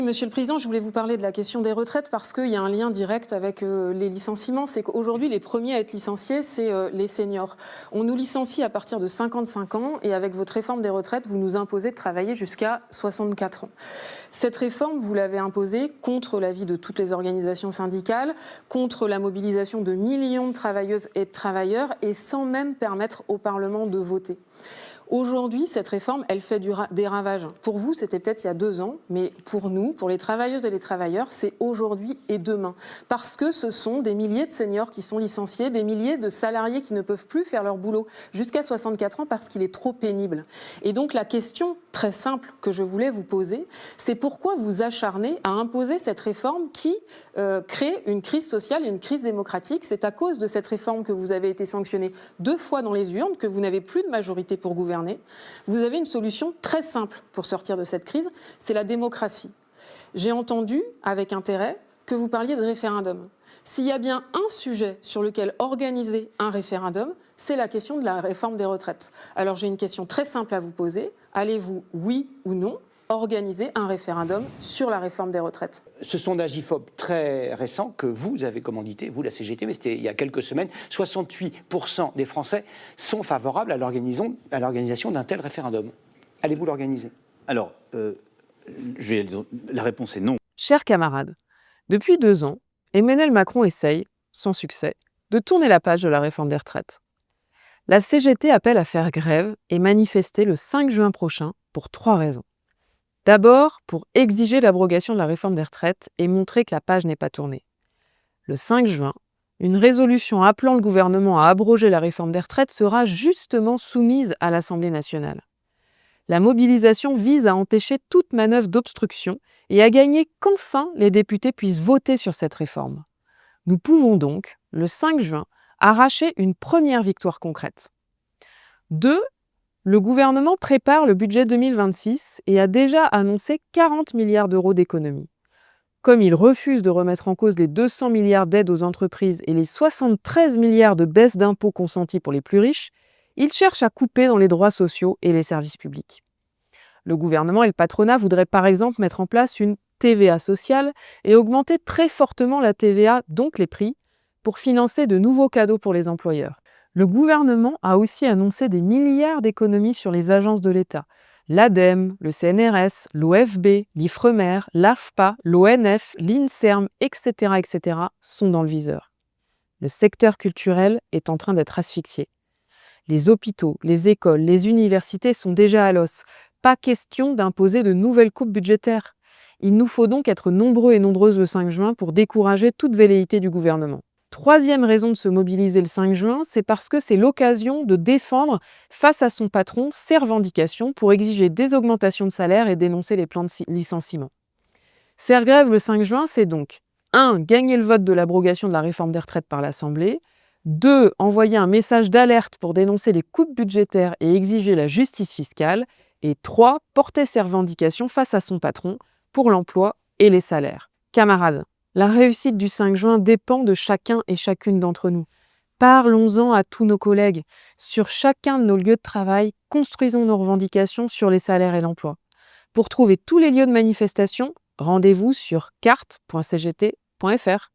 Monsieur le Président, je voulais vous parler de la question des retraites parce qu'il y a un lien direct avec les licenciements. C'est qu'aujourd'hui, les premiers à être licenciés, c'est les seniors. On nous licencie à partir de 55 ans et avec votre réforme des retraites, vous nous imposez de travailler jusqu'à 64 ans. Cette réforme, vous l'avez imposée contre l'avis de toutes les organisations syndicales, contre la mobilisation de millions de travailleuses et de travailleurs et sans même permettre au Parlement de voter. Aujourd'hui, cette réforme, elle fait des ravages. Pour vous, c'était peut-être il y a 2 ans, mais pour nous, pour les travailleuses et les travailleurs, c'est aujourd'hui et demain. Parce que ce sont des milliers de seniors qui sont licenciés, des milliers de salariés qui ne peuvent plus faire leur boulot jusqu'à 64 ans parce qu'il est trop pénible. Et donc la question très simple que je voulais vous poser, c'est pourquoi vous acharnez à imposer cette réforme qui crée une crise sociale et une crise démocratique. C'est à cause de cette réforme que vous avez été sanctionné 2 fois dans les urnes, que vous n'avez plus de majorité pour gouverner. Vous avez une solution très simple pour sortir de cette crise, c'est la démocratie. J'ai entendu avec intérêt que vous parliez de référendum. S'il y a bien un sujet sur lequel organiser un référendum, c'est la question de la réforme des retraites. Alors j'ai une question très simple à vous poser. Allez-vous, oui ou non, organiser un référendum sur la réforme des retraites? Ce sondage IFOP très récent que vous avez commandité, vous la CGT, mais c'était il y a quelques semaines, 68% des Français sont favorables à l'organisation d'un tel référendum. Allez-vous l'organiser? Alors, la réponse est non. Chers camarades, depuis 2 ans, Emmanuel Macron essaye, sans succès, de tourner la page de la réforme des retraites. La CGT appelle à faire grève et manifester le 5 juin prochain pour 3 raisons. D'abord, pour exiger l'abrogation de la réforme des retraites et montrer que la page n'est pas tournée. Le 5 juin, une résolution appelant le gouvernement à abroger la réforme des retraites sera justement soumise à l'Assemblée nationale. La mobilisation vise à empêcher toute manœuvre d'obstruction et à gagner qu'enfin les députés puissent voter sur cette réforme. Nous pouvons donc, le 5 juin, arracher une première victoire concrète. 2. Le gouvernement prépare le budget 2026 et a déjà annoncé 40 milliards d'euros d'économies. Comme il refuse de remettre en cause les 200 milliards d'aides aux entreprises et les 73 milliards de baisse d'impôts consentis pour les plus riches, il cherche à couper dans les droits sociaux et les services publics. Le gouvernement et le patronat voudraient par exemple mettre en place une TVA sociale et augmenter très fortement la TVA, donc les prix, pour financer de nouveaux cadeaux pour les employeurs. Le gouvernement a aussi annoncé des milliards d'économies sur les agences de l'État. L'ADEME, le CNRS, l'OFB, l'IFREMER, l'AFPA, l'ONF, l'INSERM, etc. sont dans le viseur. Le secteur culturel est en train d'être asphyxié. Les hôpitaux, les écoles, les universités sont déjà à l'os. Pas question d'imposer de nouvelles coupes budgétaires. Il nous faut donc être nombreux et nombreuses le 5 juin pour décourager toute velléité du gouvernement. Troisième raison de se mobiliser le 5 juin, c'est parce que c'est l'occasion de défendre face à son patron ses revendications pour exiger des augmentations de salaire et dénoncer les plans de licenciement. Faire grève le 5 juin, c'est donc 1. Gagner le vote de l'abrogation de la réforme des retraites par l'Assemblée, 2. Envoyer un message d'alerte pour dénoncer les coupes budgétaires et exiger la justice fiscale, et 3. Porter ses revendications face à son patron pour l'emploi et les salaires. Camarades, la réussite du 5 juin dépend de chacun et chacune d'entre nous. Parlons-en à tous nos collègues. Sur chacun de nos lieux de travail, construisons nos revendications sur les salaires et l'emploi. Pour trouver tous les lieux de manifestation, rendez-vous sur carte.cgt.fr.